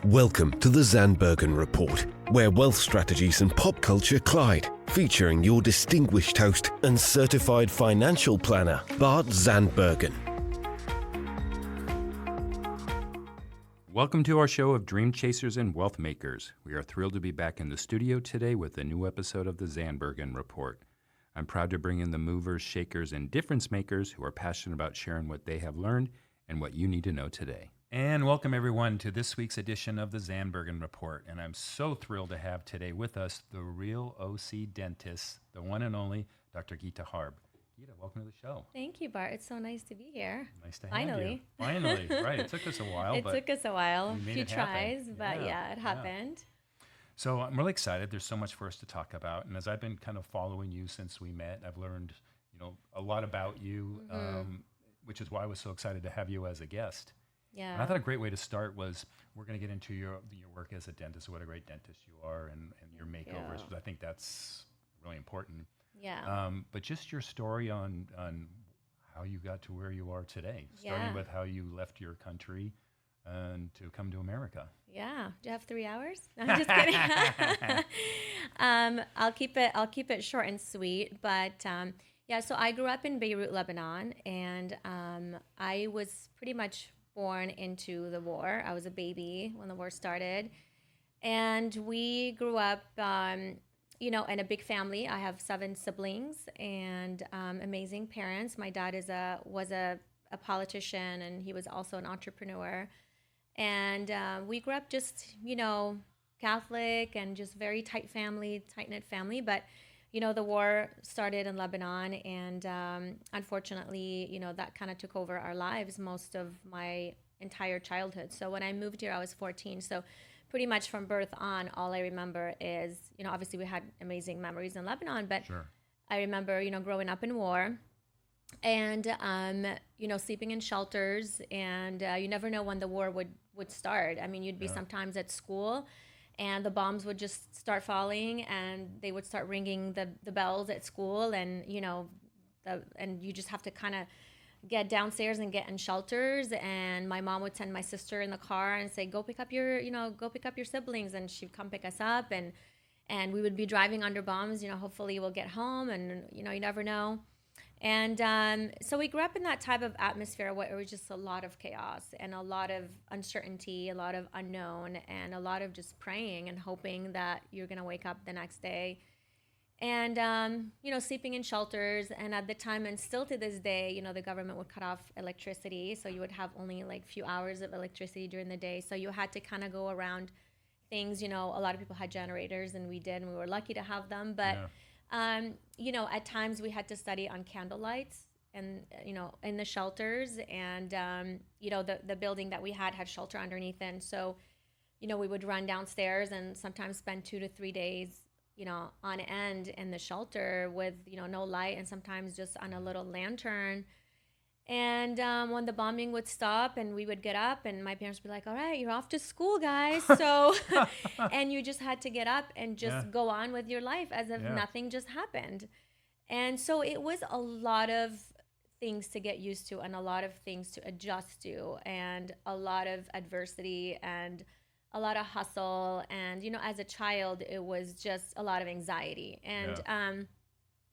Welcome to the Zandbergen Report, where wealth strategies and pop culture collide, featuring your distinguished host and certified financial planner, Bart Zandbergen. Welcome to our show of Dream Chasers and Wealth Makers. We are thrilled to be back in the studio today with a new episode of the Zandbergen Report. I'm proud to bring in the movers, shakers, and difference makers who are passionate about sharing what they have learned and what you need to know today. And welcome everyone to this week's edition of the Zandbergen Report. And I'm so thrilled to have today with us the real OC dentist, the one and only Dr. Guitta Harb. Guitta, welcome to the show. Thank you, Bart. It's so nice to be here. Nice to have you. Finally, right. It took us a while. It took us a while, a few tries, happen. but yeah, it happened. So I'm really excited. There's so much for us to talk about. And as I've been kind of following you since we met, I've learned, a lot about you, which is why I was so excited to have you as a guest. Yeah. And I thought a great way to start was we're going to get into your work as a dentist, what a great dentist you are, and your makeovers, because I think that's really important. Yeah. But just your story on how you got to where you are today, starting with how you left your country and to come to America. Yeah. Do you have 3 hours? No, I'm just kidding. I'll keep it short and sweet. But so I grew up in Beirut, Lebanon, and I was pretty much born into the war. I was a baby when the war started, and we grew up, in a big family. I have 7 siblings and amazing parents. My dad was a politician, and he was also an entrepreneur. And we grew up just, Catholic and just very tight-knit family. But, the war started in Lebanon, and unfortunately, that kind of took over our lives most of my entire childhood. So when I moved here, I was 14. So pretty much from birth on, all I remember is, obviously we had amazing memories in Lebanon, but Sure. I remember, growing up in war and, sleeping in shelters, and you never know when the war would start. I mean, you'd be sometimes at school and the bombs would just start falling, and they would start ringing the bells at school, and, and you just have to kind of get downstairs and get in shelters. And my mom would send my sister in the car and say, go pick up your siblings, and she'd come pick us up, and we would be driving under bombs, hopefully we'll get home, and, you never know. And so we grew up in that type of atmosphere where it was just a lot of chaos and a lot of uncertainty, a lot of unknown, and a lot of just praying and hoping that you're going to wake up the next day. And, sleeping in shelters. And at the time, and still to this day, the government would cut off electricity. So you would have only like a few hours of electricity during the day. So you had to kind of go around things. A lot of people had generators, and we did, and we were lucky to have them. But, at times we had to study on candlelights and, in the shelters. And, the building that we had shelter underneath. And so, we would run downstairs and sometimes spend 2 to 3 days on end in the shelter with, no light, and sometimes just on a little lantern. And when the bombing would stop and we would get up, and my parents would be like, all right, you're off to school, guys. So, and you just had to get up and just go on with your life as if nothing just happened. And so it was a lot of things to get used to, and a lot of things to adjust to, and a lot of adversity, and a lot of hustle. And, as a child, it was just a lot of anxiety. And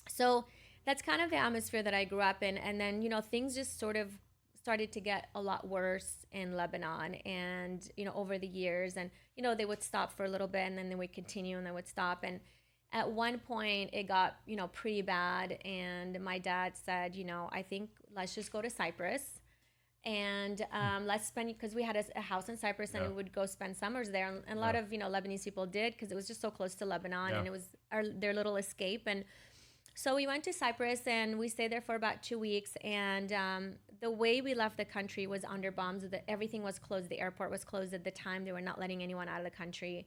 so that's kind of the atmosphere that I grew up in. And then, things just sort of started to get a lot worse in Lebanon, and, over the years. And, they would stop for a little bit, and then they would continue, and they would stop. And at one point it got, pretty bad. And my dad said, I think let's just go to Cyprus. And let's spend, because we had a house in Cyprus, and we would go spend summers there. And a lot of, Lebanese people did, because it was just so close to Lebanon, and it was their little escape. And so we went to Cyprus, and we stayed there for about 2 weeks. And the way we left the country was under bombs. Everything was closed. The airport was closed at the time. They were not letting anyone out of the country.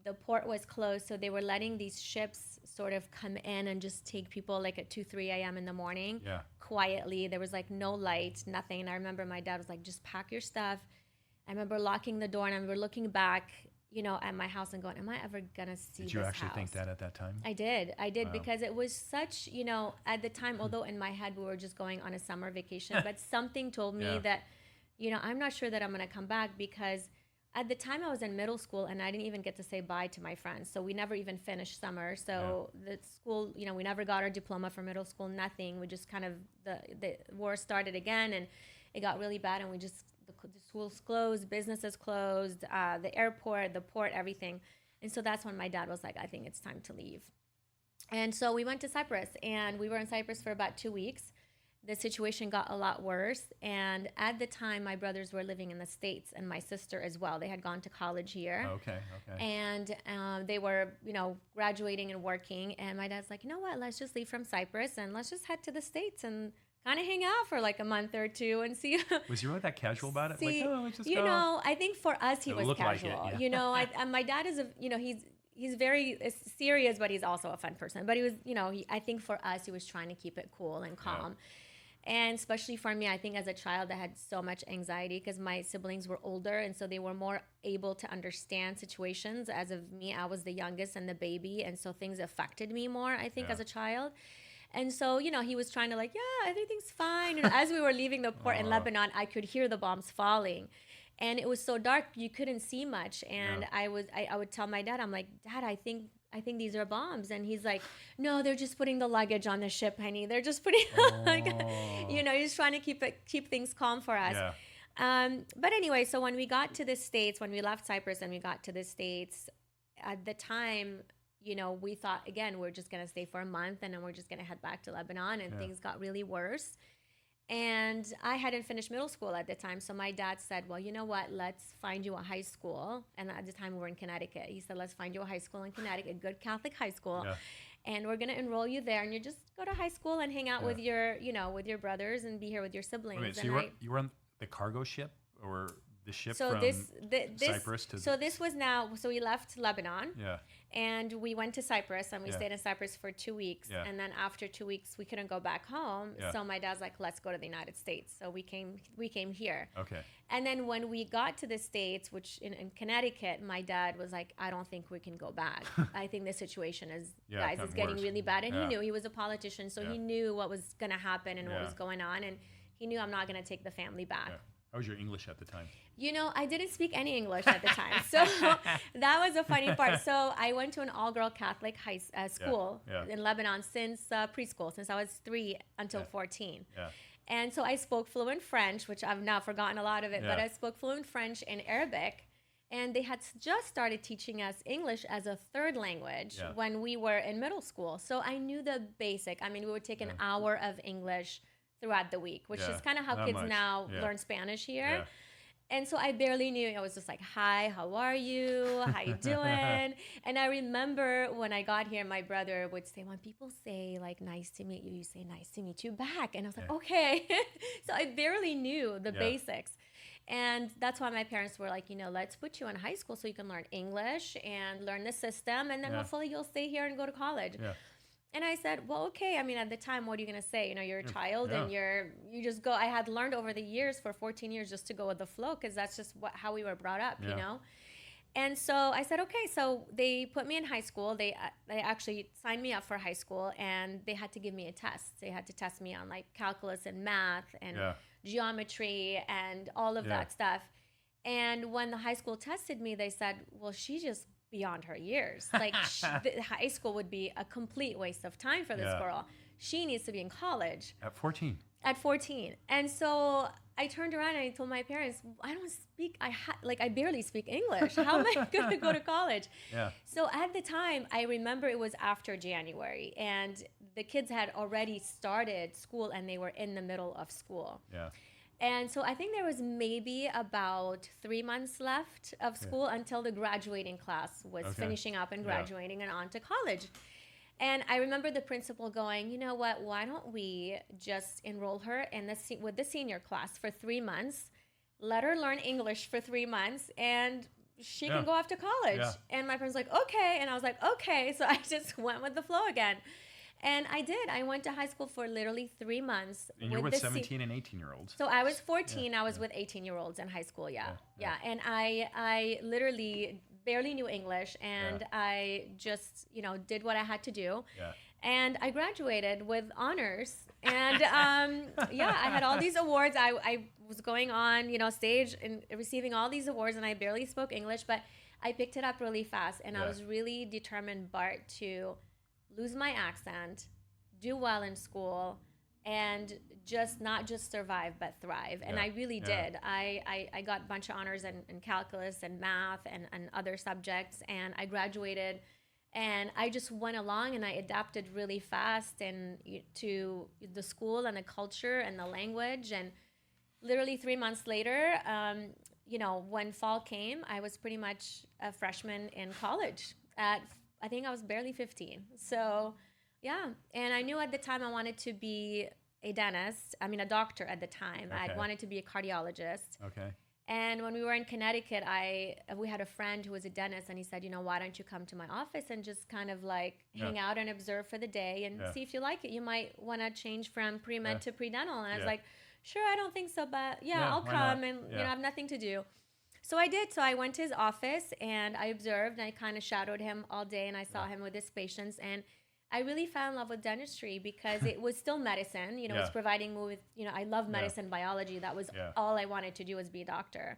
The port was closed, so they were letting these ships sort of come in and just take people like at 2, 3 a.m. in the morning, quietly. There was like no light, nothing. And I remember my dad was like, just pack your stuff. I remember locking the door, and I remember looking back, at my house and going, am I ever going to see this house? Did you actually think that at that time? I did, Wow. Because it was such, at the time, although in my head we were just going on a summer vacation, but something told me that, I'm not sure that I'm going to come back, because At the time, I was in middle school, and I didn't even get to say bye to my friends. So we never even finished summer. So the school, we never got our diploma for middle school, nothing. We just kind of, the war started again, and it got really bad, and the schools closed, businesses closed, the airport, the port, everything. And so that's when my dad was like, I think it's time to leave. And so we went to Cyprus, and we were in Cyprus for about 2 weeks. The situation got a lot worse. And at the time, my brothers were living in the States, and my sister as well. They had gone to college here. Okay. And they were, graduating and working. And my dad's like, you know what, let's just leave from Cyprus and let's just head to the States and kind of hang out for like a month or two and see. Was you really that casual about it? See, like, let's just go. I think for us, he was casual. Like it, yeah. My dad is, he's very serious, but he's also a fun person. But he was, I think for us, he was trying to keep it cool and calm. Yeah. And especially for me, I think as a child, I had so much anxiety because my siblings were older. And so they were more able to understand situations. As of me, I was the youngest and the baby. And so things affected me more, I think, as a child. And so, he was trying to like, yeah, everything's fine. And as we were leaving the port in Lebanon, I could hear the bombs falling. And it was so dark, you couldn't see much. And I would tell my dad, I'm like, Dad, I think these are bombs. And he's like, no, they're just putting the luggage on the ship, honey. They're just putting, he's trying to keep things calm for us. Yeah. But anyway, so when we got to the States, when we left Cyprus and we got to the States, at the time, we thought, again, we're just going to stay for a month and then we're just going to head back to Lebanon. And things got really worse. And I hadn't finished middle school at the time. So my dad said, well, you know what? Let's find you a high school. And at the time we were in Connecticut. He said, let's find you a high school in Connecticut, a good Catholic high school. Yeah. And we're going to enroll you there. And you just go to high school and hang out with your, with your brothers and be here with your siblings. Wait, so you were on the cargo ship or the ship from Cyprus to... So this was now, so we left Lebanon. Yeah. And we went to Cyprus and we stayed in Cyprus for 2 weeks. Yeah. And then after 2 weeks, we couldn't go back home. Yeah. So my dad's like, let's go to the United States. So we came here. Okay. And then when we got to the States, which in Connecticut, my dad was like, I don't think we can go back. I think the situation is, it's getting really bad. And he knew, he was a politician. So he knew what was going to happen and what was going on. And he knew I'm not going to take the family back. Yeah. How was your English at the time? I didn't speak any English at the time. So that was a funny part. So I went to an all-girl Catholic school in Lebanon since preschool, since I was 3 until 14. Yeah. And so I spoke fluent French, which I've now forgotten a lot of it, but I spoke fluent French and Arabic. And they had just started teaching us English as a third language when we were in middle school. So I knew the basic. I mean, we would take an hour of English throughout the week, which is kind of how kids now learn Spanish here. Yeah. And so I barely knew. I was just like, hi, how are you? How you doing? And I remember when I got here, my brother would say, when people say like, nice to meet you, you say nice to meet you back. And I was like, okay. So I barely knew the basics. And that's why my parents were like, let's put you in high school so you can learn English and learn the system. And then hopefully you'll stay here and go to college. Yeah. And I said, well, okay. I mean, at the time, what are you going to say? You're a child and you just go. I had learned over the years for 14 years just to go with the flow because that's just how we were brought up, And so I said, okay. So they put me in high school. They actually signed me up for high school and they had to give me a test. They had to test me on like calculus and math and geometry and all of that stuff. And when the high school tested me, they said, well, she just beyond her years. Like the high school would be a complete waste of time for this girl. She needs to be in college. At 14. At 14. And so I turned around and I told my parents, I don't speak, I barely speak English. How am I going to go to college? Yeah. So at the time, I remember it was after January and the kids had already started school and they were in the middle of school. Yeah. And so I think there was maybe about 3 months left of school until the graduating class was finishing up and graduating and on to college. And I remember the principal going, you know what, why don't we just enroll her in with the senior class for 3 months, let her learn English for 3 months, and she can go off to college. Yeah. And my parents were like, okay. And I was like, okay. So I just went with the flow again. And I did. I went to high school for literally 3 months. And you're with 17 and 18-year-olds. So I was 14. I was with 18-year-olds in high school, yeah. And I literally barely knew English, and I just, did what I had to do. Yeah. And I graduated with honors. And yeah, I had all these awards. I was going on, stage and receiving all these awards, and I barely spoke English, but I picked it up really fast. And I was really determined, Bart, to lose my accent, do well in school, and not just survive, but thrive. And I really did. I got a bunch of honors in calculus and math and other subjects, and I graduated. And I just went along and I adapted really fast to the school and the culture and the language. And literally 3 months later, when fall came, I was pretty much a freshman in college. I think I was barely 15. So, yeah. And I knew at the time I wanted to be a doctor at the time. Okay. I wanted to be a cardiologist. Okay. And when we were in Connecticut, we had a friend who was a dentist, and he said, why don't you come to my office and just kind of like hang out and observe for the day and see if you like it. You might want to change from pre-med to pre-dental. And I was like, sure, I don't think so, but I'll come and I have nothing to do. So I did. So I went to his office and I observed and I kind of shadowed him all day, and I saw him with his patients, and I really fell in love with dentistry because it was still medicine. It was providing me with, I love medicine, biology. That was all I wanted to do, was be a doctor.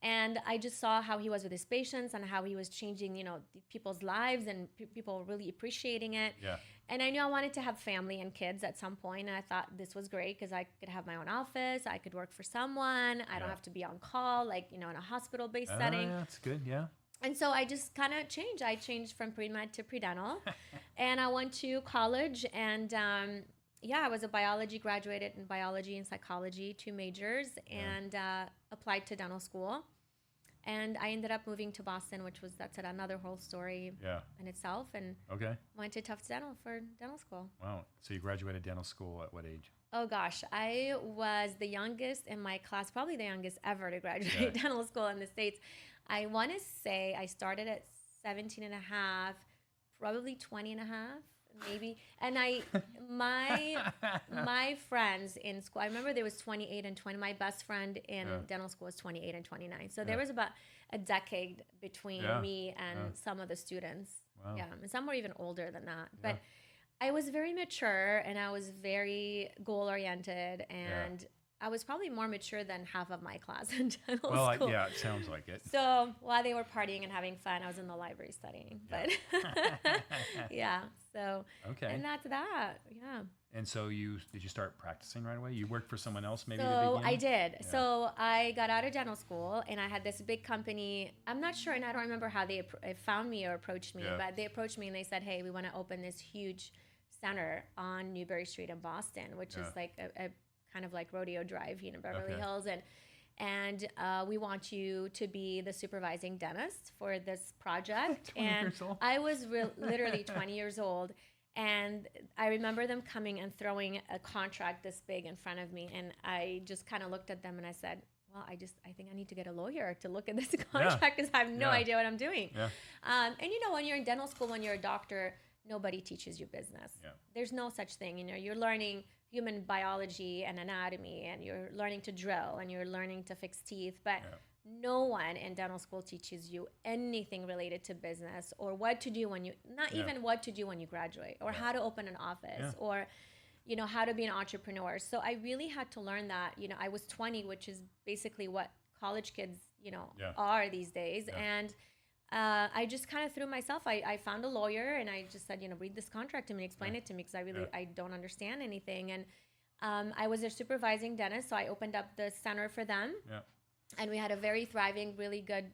And I just saw how he was with his patients and how he was changing, people's lives, and people really appreciating it. Yeah. And I knew I wanted to have family and kids at some point. And I thought this was great because I could have my own office. I could work for someone. I don't have to be on call, like, in a hospital-based setting. Yeah, that's good. Yeah. And so I just kind of changed. I changed from pre-med to pre-dental. And I went to college, and I was a biology, graduated in biology and psychology, 2 majors, and applied to dental school. And I ended up moving to Boston, that's another whole story in itself, and went to Tufts Dental for dental school. Wow. So you graduated dental school at what age? Oh gosh, I was the youngest in my class, probably the youngest ever to graduate dental school in the States. I want to say I started at 17 and a half, probably 20 and a half, maybe. And my friends in school, I remember there was 28 and 20. My best friend in dental school was 28 and 29. So there was about a decade between me and some of the students. Wow. Yeah, and some were even older than that. But I was very mature, and I was very goal-oriented, and I was probably more mature than half of my class in dental school. Well, it sounds like it. So while they were partying and having fun, I was in the library studying. But so and that's that. Yeah. And so did you start practicing right away? You worked for someone else maybe? So I did. Yeah. So I got out of dental school, and I had this big company. I'm not sure, and I don't remember how they found me or approached me, but they approached me and they said, "Hey, we want to open this huge center on Newbury Street in Boston, which is like a kind of like Rodeo Drive, Beverly Hills, and we want you to be the supervising dentist for this project." And I was literally 20 years old, and I remember them coming and throwing a contract this big in front of me, and I just kind of looked at them and I said, well, I think I need to get a lawyer to look at this contract because I have no idea what I'm doing. Yeah. And when you're in dental school, when you're a doctor, nobody teaches you business. Yeah. There's no such thing. You're learning human biology and anatomy, and you're learning to drill, and you're learning to fix teeth, but no one in dental school teaches you anything related to business, or what to do even what to do when you graduate, or how to open an office, or how to be an entrepreneur. So I really had to learn that. I was 20, which is basically what college kids are these days. And I just kind of threw myself. I found a lawyer, and I just said, read this contract to me, explain it to me, because I don't understand anything. And I was their supervising dentist, so I opened up the center for them. Yeah. And we had a very thriving, really good,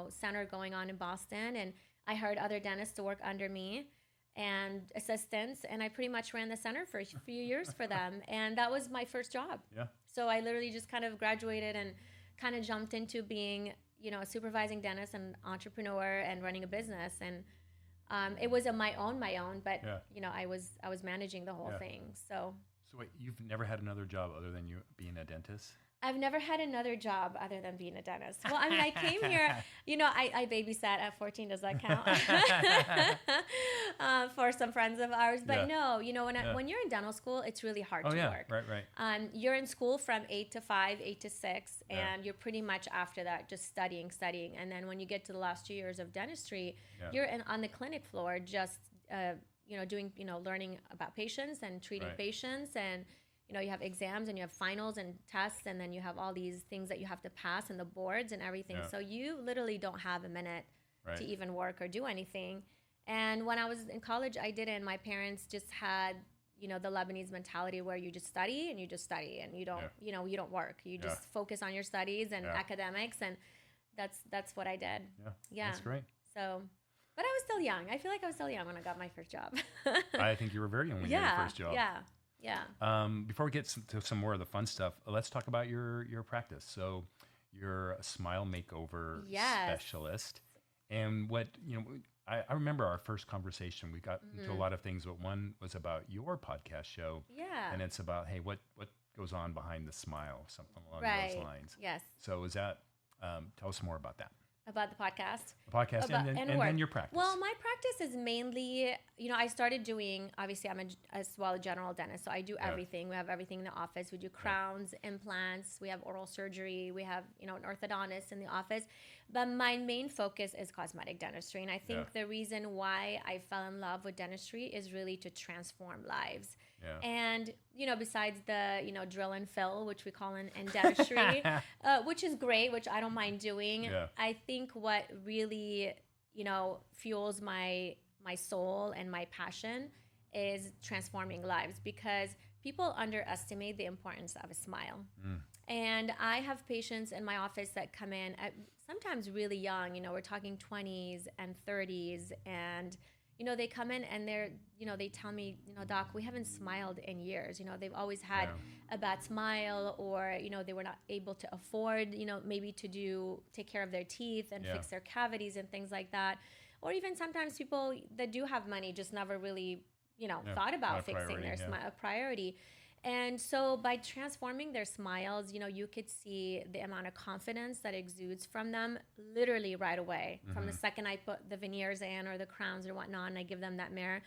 center going on in Boston. And I hired other dentists to work under me and assistants, and I pretty much ran the center for a few years for them. And that was my first job. Yeah. So I literally just kind of graduated and kind of jumped into being a supervising dentist and entrepreneur and running a business. And it was my own, but I was managing the whole thing. So wait, you've never had another job other than you being a dentist? I've never had another job other than being a dentist. Well, I came here, I babysat at 14. Does that count? For some friends of ours. But no, when you're in dental school, it's really hard to work. Right. You're in school from 8 to 5, 8 to 6, and you're pretty much after that just studying. And then when you get to the last 2 years of dentistry, you're on the clinic floor just doing, learning about patients and treating Right. patients, and you have exams and you have finals and tests, and then you have all these things that you have to pass and the boards and everything. Yeah. So you literally don't have a minute Right. to even work or do anything. And when I was in college, I didn't. My parents just had, the Lebanese mentality where you just study and you just study and you don't, you don't work. You just focus on your studies and academics, and that's what I did. Yeah. That's great. So, but I was still young. I feel like I was still young when I got my first job. I think you were very young when you had your first job. Yeah. Before we get to some more of the fun stuff, let's talk about your practice. So you're a smile makeover specialist. And what, I remember our first conversation, we got into a lot of things, but one was about your podcast show. Yeah. And it's about, hey, what goes on behind the smile, something along those lines. Yes. So is that, tell us more about that. About the podcast? The podcast and then your practice. Well, my practice is mainly, I started doing, obviously I'm a general dentist, so I do everything. We have everything in the office. We do crowns, implants, we have oral surgery, we have, an orthodontist in the office. But my main focus is cosmetic dentistry. And I think the reason why I fell in love with dentistry is really to transform lives. Yeah. And, besides the, drill and fill, which we call in dentistry, which is great, which I don't mind doing. Yeah. I think what really, fuels my soul and my passion is transforming lives, because people underestimate the importance of a smile. And I have patients in my office that come in at sometimes really young, we're talking 20s and 30s, and they come in and they tell me, doc, we haven't smiled in years. They've always had a bad smile, or, they were not able to afford, maybe to take care of their teeth and fix their cavities and things like that. Or even sometimes people that do have money just never really, thought about fixing their smile, a priority. And so by transforming their smiles, you could see the amount of confidence that exudes from them literally right away. From the second I put the veneers in or the crowns or whatnot, and I give them that mirror,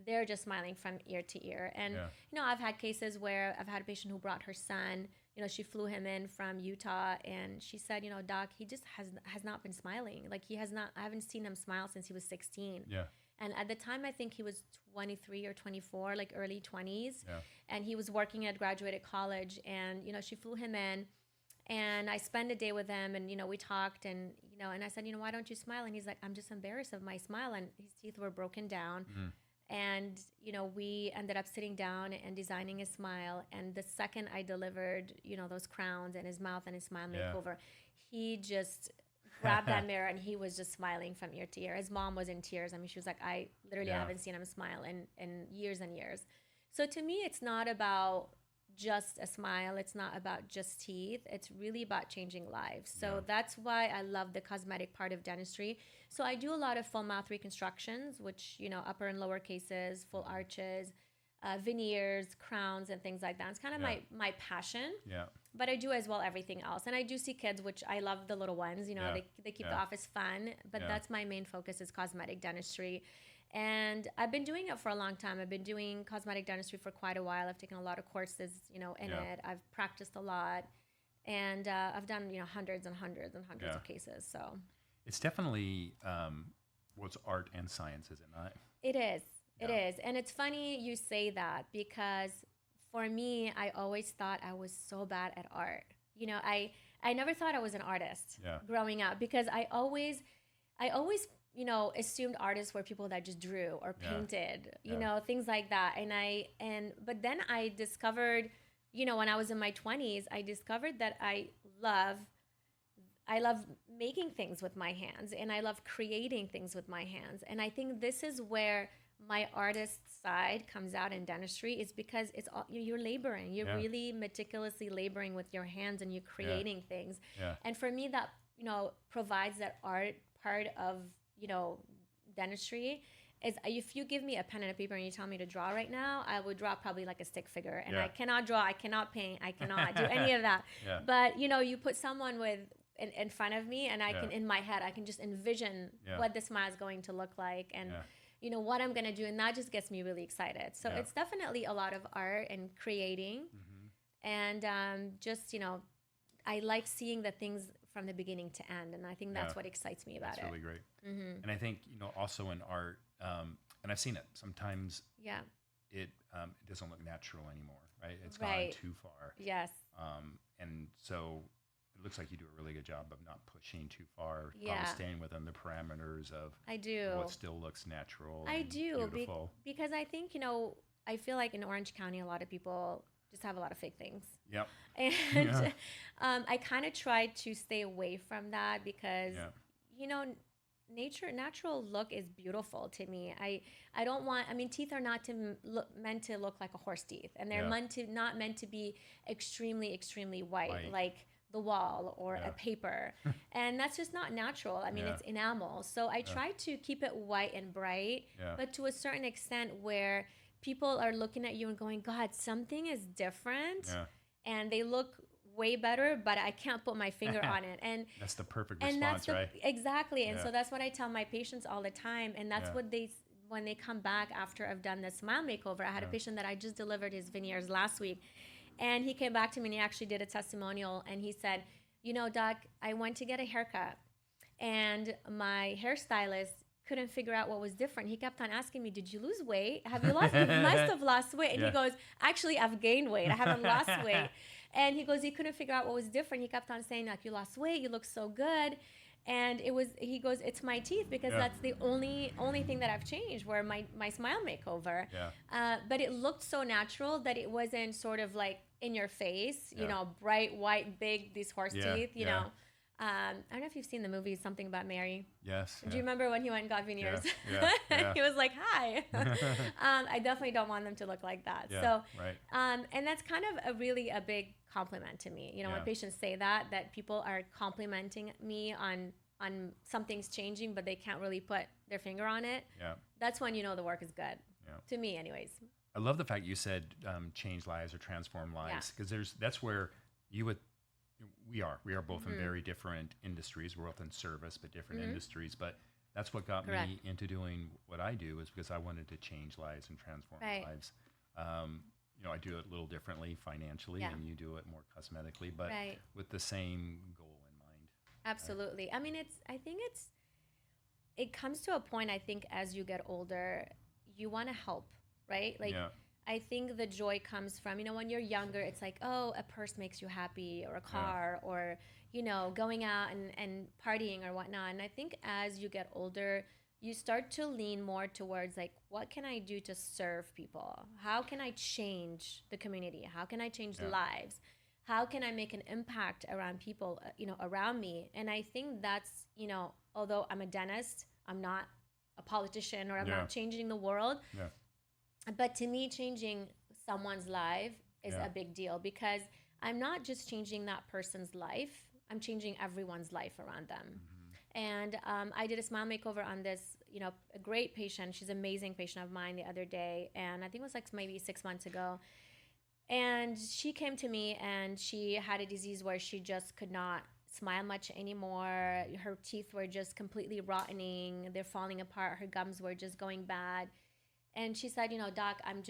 they're just smiling from ear to ear. And, I've had cases where I've had a patient who brought her son, she flew him in from Utah, and she said, doc, he just has not been smiling. Like I haven't seen him smile since he was 16. Yeah. And at the time, I think he was 23 or 24, like early 20s. Yeah. And he was working at graduated college. And, she flew him in. And I spent a day with him. And, we talked. And, and I said, why don't you smile? And he's like, I'm just embarrassed of my smile. And his teeth were broken down. And, we ended up sitting down and designing a smile. And the second I delivered, those crowns and his mouth and his smile makeover, he just grabbed that mirror and he was just smiling from ear to ear. His mom was in tears. I mean, she was like, I literally haven't seen him smile in years and years. So to me, it's not about just a smile. It's not about just teeth. It's really about changing lives. So that's why I love the cosmetic part of dentistry. So I do a lot of full mouth reconstructions, which, upper and lower cases, full arches, veneers, crowns, and things like that. It's kind of my passion. Yeah. But I do as well everything else. And I do see kids, which I love the little ones. They keep the office fun. But that's my main focus is cosmetic dentistry. And I've been doing it for a long time. I've been doing cosmetic dentistry for quite a while. I've taken a lot of courses, in it. I've practiced a lot. And I've done, hundreds and hundreds and hundreds of cases. So it's definitely, it's art and science, is it not? It is. It is. And it's funny you say that, because for me, I always thought I was so bad at art. I never thought I was an artist growing up, because I always assumed artists were people that just drew or painted, things like that. But then I discovered, when I was in my 20s, I discovered that I love making things with my hands, and I love creating things with my hands. And I think this is where my artist side comes out in dentistry, is because it's all, you're laboring. You're really meticulously laboring with your hands, and you're creating things. Yeah. And for me, that, provides that art part of, dentistry. Is if you give me a pen and a paper and you tell me to draw right now, I would draw probably like a stick figure. And I cannot draw, I cannot paint, I cannot do any of that. Yeah. But, you put someone in front of me, and I can, in my head, I can just envision what the smile is going to look like, and what I'm going to do. And that just gets me really excited. So it's definitely a lot of art and creating. And I like seeing the things from the beginning to end. And I think that's what excites me about it. That's really great. And I think, also in art, And I've seen it. Sometimes Yeah. it doesn't look natural anymore, right? It's Right. gone too far. Yes. And so it looks like you do a really good job of not pushing too far, Yeah. probably staying within the parameters of I do. what still looks natural I and do beautiful. because I think, I feel like in Orange County, a lot of people just have a lot of fake things. Yep. And Yeah. I kind of try to stay away from that because, Yeah. you know, natural look is beautiful to me. I don't want, I mean, teeth are not meant to look like a horse teeth, and they're Yeah. not meant to be extremely white, White. like the wall or Yeah. a paper. And that's just not natural. I mean, Yeah. it's enamel. So I try to keep it white and bright, Yeah. but to a certain extent where people are looking at you and going, God, something is different. Yeah. And they look way better, but I can't put my finger on it. And That's the perfect and response, that's right? exactly. And Yeah. so that's what I tell my patients all the time. And that's Yeah. what when they come back after I've done the Smile makeover. I had a patient that I just delivered his veneers last week, and he came back to me and he actually did a testimonial, and he said, Doc, I went to get a haircut and my hairstylist couldn't figure out what was different. He kept on asking me, did you lose weight? You must have lost weight. And Yeah. he goes, actually, I've gained weight. I haven't lost weight. And he goes, he couldn't figure out what was different. He kept on saying, like, you lost weight, you look so good. And he goes, it's my teeth, because Yeah. that's the only thing that I've changed, where my Smile makeover. Yeah. But it looked so natural that it wasn't sort of like in your face, Yeah. bright, white, big, these horse Yeah, teeth, yeah. I don't know if you've seen the movie Something About Mary. Yes. Do you remember when he went and got veneers? Yeah, yeah. He was like, hi. I definitely don't want them to look like that. Yeah, So, right. and that's kind of a big compliment to me. When Yeah. patients say that people are complimenting me on something's changing, but they can't really put their finger on it. Yeah. That's when the work is good. Yeah. To me, anyways. I love the fact you said change lives or transform lives, because that's where we are both in very different industries. We're both in service, but different industries. But that's what got Correct. me into doing what I do, is because I wanted to change lives and transform Right. lives. I do it a little differently financially, Yeah. and you do it more cosmetically, but Right. with the same goal in mind. Absolutely. I mean, it comes to a point, I think, as you get older, you want to help, right? Like, Yeah. I think the joy comes from, when you're younger, it's like, oh, a purse makes you happy, or a car, or, going out and partying or whatnot. And I think as you get older, you start to lean more towards, like, what can I do to serve people? How can I change the community? How can I change lives? How can I make an impact around people, around me? And I think that's, although I'm a dentist, I'm not a politician, or I'm not changing the world. Yeah. But to me, changing someone's life is Yeah. a big deal, because I'm not just changing that person's life, I'm changing everyone's life around them. And I did a Smile makeover on this, a great patient. She's an amazing patient of mine the other day. And I think it was like maybe 6 months ago. And she came to me, and she had a disease where she just could not smile much anymore. Her teeth were just completely rotting. They're falling apart. Her gums were just going bad. And she said, Doc, I'm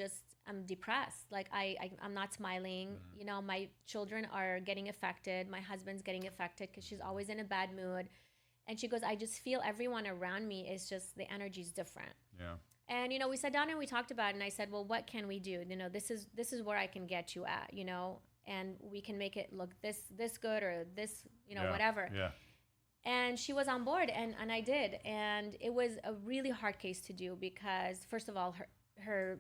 depressed. Like, I'm not smiling. My children are getting affected. My husband's getting affected, because she's always in a bad mood. And she goes, I just feel everyone around me is just, the energy's different. Yeah. And, we sat down and we talked about it, and I said, well, what can we do? This is where I can get you at, and we can make it look this good, or this, whatever. Yeah. And she was on board, and I did. And it was a really hard case to do, because first of all, her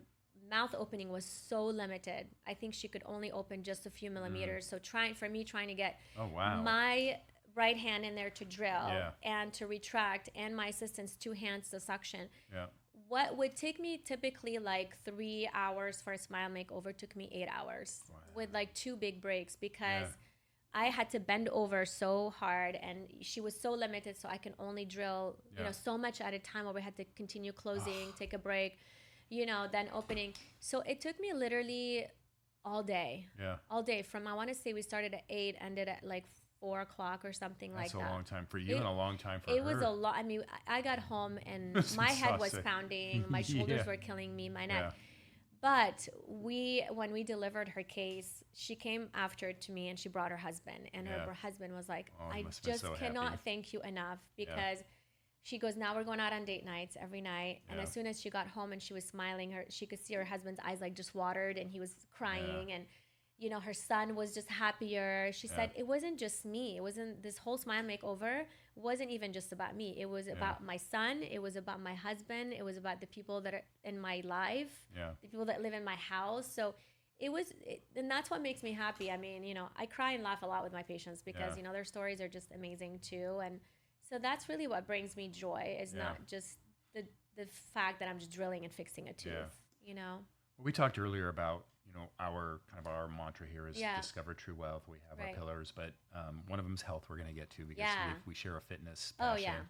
mouth opening was so limited. I think she could only open just a few millimeters. So trying to get Oh, wow. my right hand in there to drill Yeah. and to retract, and my assistant's 2 hands to suction. Yeah. What would take me typically like 3 hours for a Smile makeover took me 8 hours with like 2 big breaks, because I had to bend over so hard, and she was so limited, so I can only drill, so much at a time, where we had to continue closing, take a break, then opening. So it took me literally all day. Yeah. All day. From, I want to say we started at 8, ended at like 4 o'clock or something. That's like that. a long time for you, and a long time for her. It was a lot. I mean, I got home and my head was pounding, my shoulders were killing me, my neck. Yeah. But when we delivered her case, she came after to me, and she brought her husband, and her husband was like, he I must have been just so cannot happy. thank you enough, because she goes, now we're going out on date nights every night. And Yeah. as soon as she got home and she was smiling, she could see her husband's eyes like just watered, and he was crying. Yeah. And, you know, her son was just happier. She said, it wasn't just me. It wasn't, this whole Smile makeover wasn't even just about me. It was about my son. It was about my husband. It was about the people that are in my life, the people that live in my house. So and that's what makes me happy. I mean, you know, I cry and laugh a lot with my patients because, you know, their stories are just amazing too. And so that's really what brings me joy, is not just the fact that I'm just drilling and fixing a tooth, you know? We talked earlier about, you know, our mantra here is discover true wealth. We have our pillars, but one of them is health. We're going to get to because we share a fitness passion.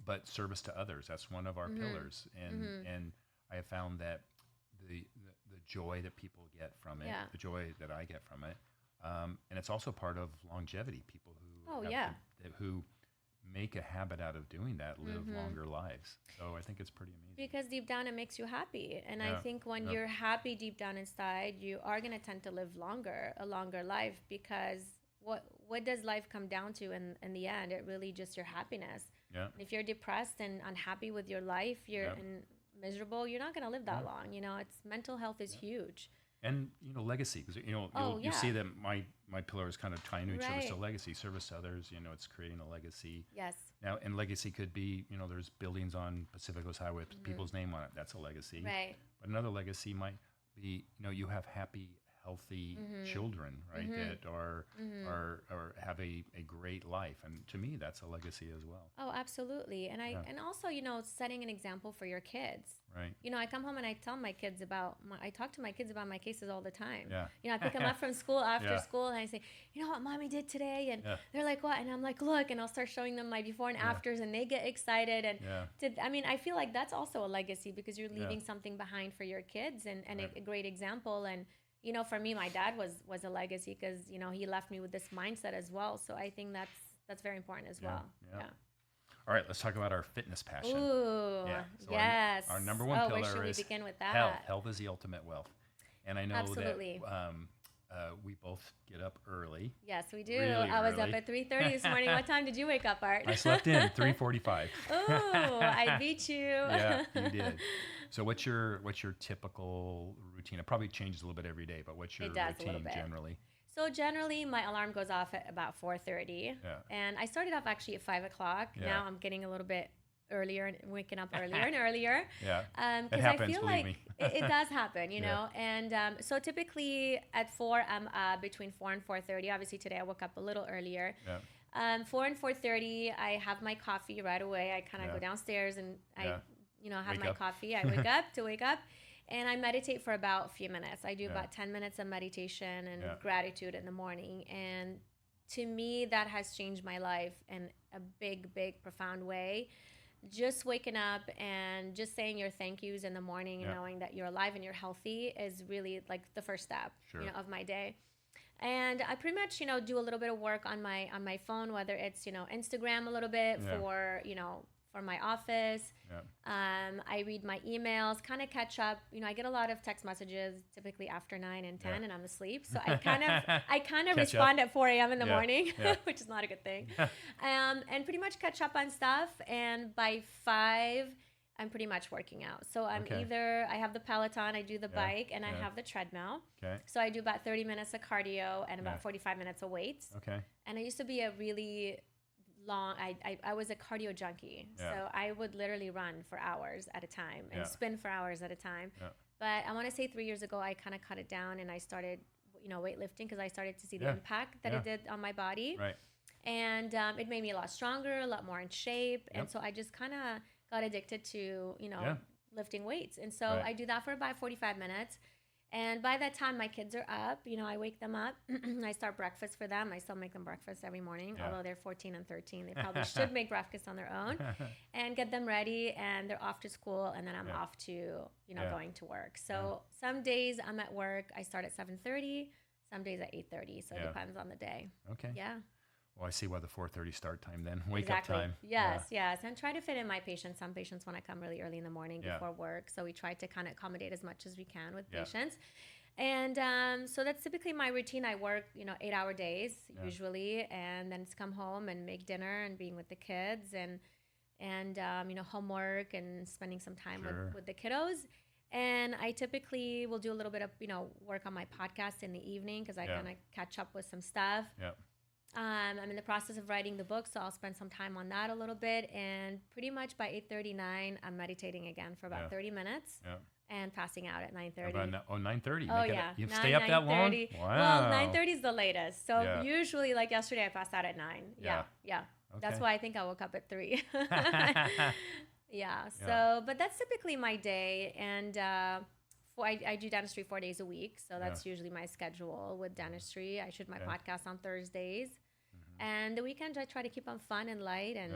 But service to others, that's one of our pillars. And I have found that the joy that people get from it, the joy that I get from it, and it's also part of longevity. People who who make a habit out of doing that live longer lives. So I think it's pretty amazing. Because deep down it makes you happy. And I think when you're happy deep down inside, you are going to tend to live a longer life, because what does life come down to in the end? It really just your happiness. And if you're depressed and unhappy with your life, and miserable, you're not going to live that long. You know, mental health is huge. And, you know, legacy, because, you know, you'll see that my pillar is kind of tying to each service to legacy, service to others. You know, it's creating a legacy. Yes. Now, and legacy could be, you know, there's buildings on Pacific Coast Highway with people's name on it. That's a legacy. Right. But another legacy might be, you know, you have happy, healthy children, right, that are have a great life. And to me, that's a legacy as well. Oh, absolutely. And and also, you know, setting an example for your kids. Right. You know, I come home and I tell my kids I talk to my kids about my cases all the time. Yeah. You know, I pick them up from school after school and I say, you know what Mommy did today? And they're like, what? And I'm like, look, and I'll start showing them my before and afters, and they get excited. And I mean, I feel like that's also a legacy, because you're leaving something behind for your kids, and a great example. And, you know, for me, my dad was a legacy, because, you know, he left me with this mindset as well. So I think that's very important as well. Yeah. All right, let's talk about our fitness passion. Ooh, So yes. Our number one pillar where should is we begin with that? health. Health is the ultimate wealth. And I know Absolutely. that we both get up early. Yes, we do. Really I was up early. at 3:30 this morning. What time did you wake up, Art? I slept in 3:45. Ooh, I beat you. Yeah, you did. So what's your typical routine? It probably changes a little bit every day, but what's your routine generally? So generally, my alarm goes off at about 4:30, and I started off actually at 5 o'clock. Now I'm getting a little bit earlier and waking up earlier and earlier. It happens, I feel believe like me. it does happen, you know. And so typically at 4, I'm between 4 and 4:30. Obviously today I woke up a little earlier. 4 and 4:30, I have my coffee right away. I kind of go downstairs and I, you know, have my coffee. I wake up. And I meditate for about a few minutes. I do about 10 minutes of meditation and gratitude in the morning. And to me, that has changed my life in a big, big, profound way. Just waking up and just saying your thank yous in the morning and knowing that you're alive and you're healthy is really like the first step you know, of my day. And I pretty much, you know, do a little bit of work on my phone, whether it's, you know, Instagram a little bit for, you know, for my office. I read my emails, kind of catch up. You know, I get a lot of text messages typically after 9 and 10 and I'm asleep. So I kind of respond at 4 a.m. in the morning, which is not a good thing. And pretty much catch up on stuff. And by 5, I'm pretty much working out. So I have the Peloton, I do the bike, and I have the treadmill. So I do about 30 minutes of cardio and about 45 minutes of weights. And I used to be a really I was a cardio junkie. So I would literally run for hours at a time and spin for hours at a time. But I want to say 3 years ago, I kind of cut it down and I started, you know, weightlifting, because I started to see the impact that it did on my body. And it made me a lot stronger, a lot more in shape. And so I just kind of got addicted to, you know, lifting weights. And so I do that for about 45 minutes. And by that time, my kids are up. You know, I wake them up. I start breakfast for them. I still make them breakfast every morning, although they're 14 and 13. They probably should make breakfast on their own and get them ready. And they're off to school. And then I'm off to, you know, going to work. So some days I'm at work. I start at 7:30. Some days at 8:30. So it depends on the day. Yeah. Well, I see why the 4:30 start time then. Wake up time. Yes. And try to fit in my patients. Some patients want to come really early in the morning before work. So we try to kind of accommodate as much as we can with patients. And so that's typically my routine. I work, you know, 8-hour days usually. And then it's come home and make dinner and being with the kids. And and homework and spending some time Sure. with the kiddos. And I typically will do a little bit of work on my podcast in the evening because I kind of catch up with some stuff. Yeah. I'm in the process of writing the book, so I'll spend some time on that a little bit. And pretty much by 8:39, I'm meditating again for about 30 minutes. Yeah. And passing out at 9:30. About 9:30. Oh, yeah. You stay up that long? 9:30. Wow. Well, 9:30 is the latest. So Yeah. usually, like yesterday, I passed out at 9. Yeah. That's Okay. why I think I woke up at 3. Yeah. So, but that's typically my day. And I do dentistry 4 days a week. So that's usually my schedule with dentistry. I shoot my podcast on Thursdays. And the weekends, I try to keep them fun and light and,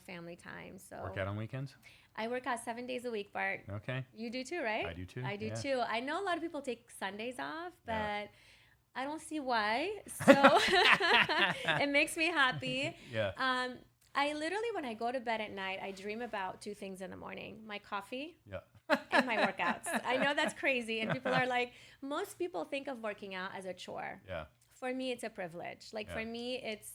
family time. So Work out on weekends? I work out 7 days a week, Bart. Okay. You do too, right? I do too. I do yeah. too. I know a lot of people take Sundays off, but Yeah. I don't see why. So it makes me happy. Yeah. I literally, when I go to bed at night, I dream about 2 things in the morning: my coffee Yeah. and my workouts. I know that's crazy. And people are like, most people think of working out as a chore. Yeah. For me, it's a privilege. Like for me, it's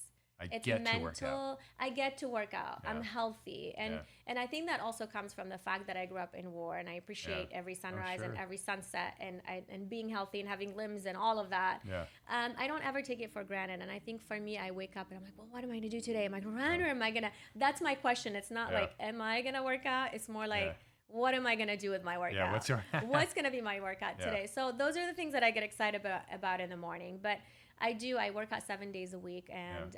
get mental. to work out. I get to work out. Yeah. I'm healthy. And Yeah. and I think that also comes from the fact that I grew up in war and I appreciate every sunrise and sure. every sunset and being healthy and having limbs and all of that. Yeah. I don't ever take it for granted. And I think for me, I wake up and I'm like, well, what am I going to do today? Am I going to run or am I going to? That's my question. It's not like, am I going to work out? It's more like, what am I going to do with my workout? Yeah, What's going to be my workout today? So those are the things that I get excited about in the morning. But I work out 7 days a week, and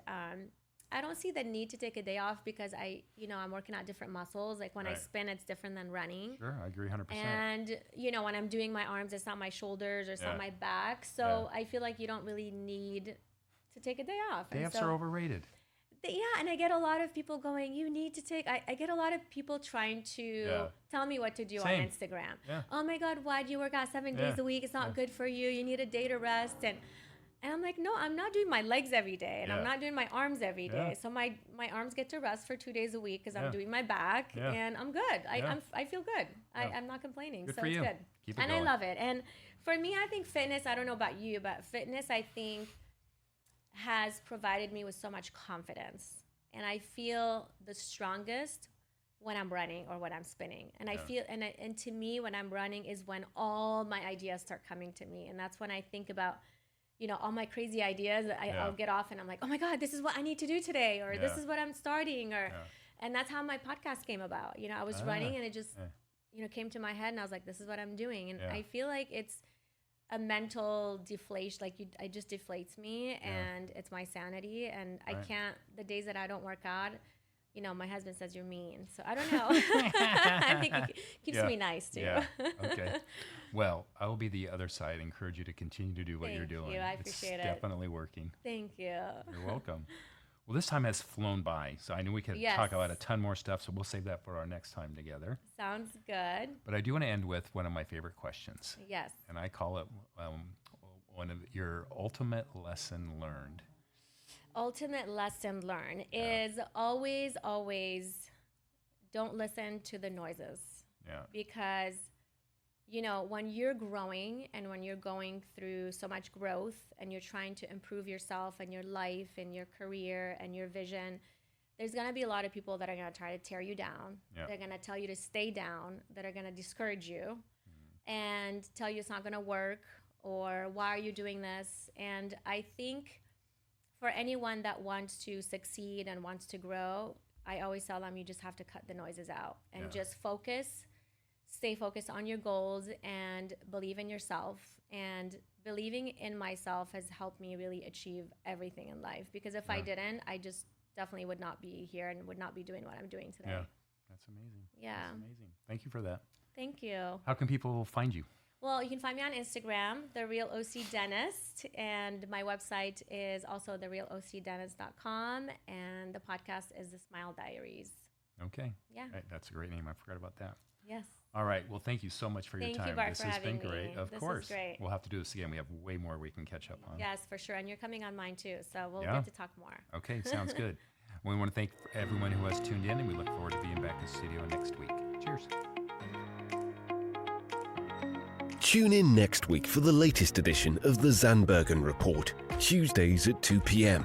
I don't see the need to take a day off because I'm working out different muscles. Like when I spin, it's different than running. Sure, I agree 100%. And, when I'm doing my arms, it's not my shoulders or it's not my back. So I feel like you don't really need to take a day off. Day offs are overrated. And I get a lot of people going, you need to take, I get a lot of people trying to tell me what to do on Instagram. Yeah. Oh my God, why do you work out 7 days a week? It's not good for you. You need a day to rest. And I'm like, no, I'm not doing my legs every day, and I'm not doing my arms every day. So my arms get to rest for 2 days a week because I'm doing my back, and I'm good. I feel good. I'm not complaining. Good so for it's you. good. Keep it and going. I love it. And for me, I think fitness, I don't know about you, but fitness, I think, has provided me with so much confidence. And I feel the strongest when I'm running or when I'm spinning. And I feel, and to me, when I'm running is when all my ideas start coming to me. And that's when I think about, all my crazy ideas. I'll get off and I'm like, oh my God, this is what I need to do today. Or this is what I'm starting. And that's how my podcast came about. I was running and it just, came to my head and I was like, this is what I'm doing. And I feel like it's a mental deflation. Like it just deflates me and it's my sanity. And I can't, the days that I don't work out, my husband says you're mean. So I don't know. I think it keeps me nice too. Yeah. Okay. Well, I will be the other side. I encourage you to continue to do what you're doing. Thank you. I appreciate it. It's definitely working. Thank you. You're welcome. Well, this time has flown by, so I knew we could talk about a ton more stuff, so we'll save that for our next time together. Sounds good. But I do want to end with one of my favorite questions. Yes. And I call it one of your ultimate lesson learned. Ultimate lesson learned is always don't listen to the noises. Yeah. Because, when you're growing and when you're going through so much growth and you're trying to improve yourself and your life and your career and your vision, there's going to be a lot of people that are going to try to tear you down. Yeah. They're going to tell you to stay down, that are going to discourage you and tell you it's not going to work or why are you doing this? And I think for anyone that wants to succeed and wants to grow, I always tell them you just have to cut the noises out and just stay focused on your goals and believe in yourself. And believing in myself has helped me really achieve everything in life. Because if I didn't, I just definitely would not be here and would not be doing what I'm doing today. Yeah, that's amazing. Yeah. That's amazing. Thank you for that. Thank you. How can people find you? Well, you can find me on Instagram, The Real OC Dentist, and my website is also therealocdentist.com, and the podcast is the Smile Diaries. Okay. Yeah. Right, that's a great name. I forgot about that. Yes. All right. Well, thank you so much for your time. Thank you, Bart, this for has having been great. me. Of This course. is great. We'll have to do this again. We have way more we can catch up on. Yes, for sure. And you're coming on mine too, so we'll get to talk more. Okay. Sounds good. We want to thank everyone who has tuned in, and we look forward to being back in the studio next week. Cheers. Tune in next week for the latest edition of the Zandbergen Report, Tuesdays at 2 p.m.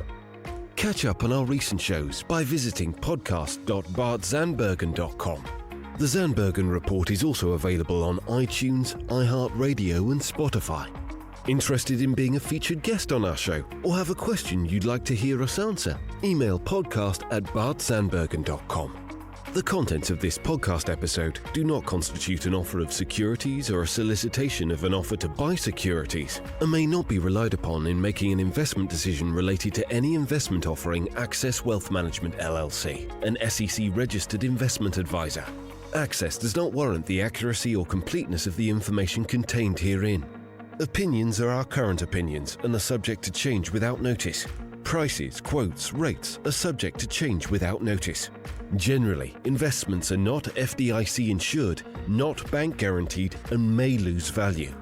Catch up on our recent shows by visiting podcast.bartzandbergen.com. The Zandbergen Report is also available on iTunes, iHeartRadio and Spotify. Interested in being a featured guest on our show or have a question you'd like to hear us answer? Email podcast@bartzandbergen.com. The contents of this podcast episode do not constitute an offer of securities or a solicitation of an offer to buy securities and may not be relied upon in making an investment decision related to any investment offering Access Wealth Management LLC, an SEC-registered investment advisor. Access does not warrant the accuracy or completeness of the information contained herein. Opinions are our current opinions and are subject to change without notice. Prices, quotes, rates are subject to change without notice. Generally, investments are not FDIC insured, not bank guaranteed, and may lose value.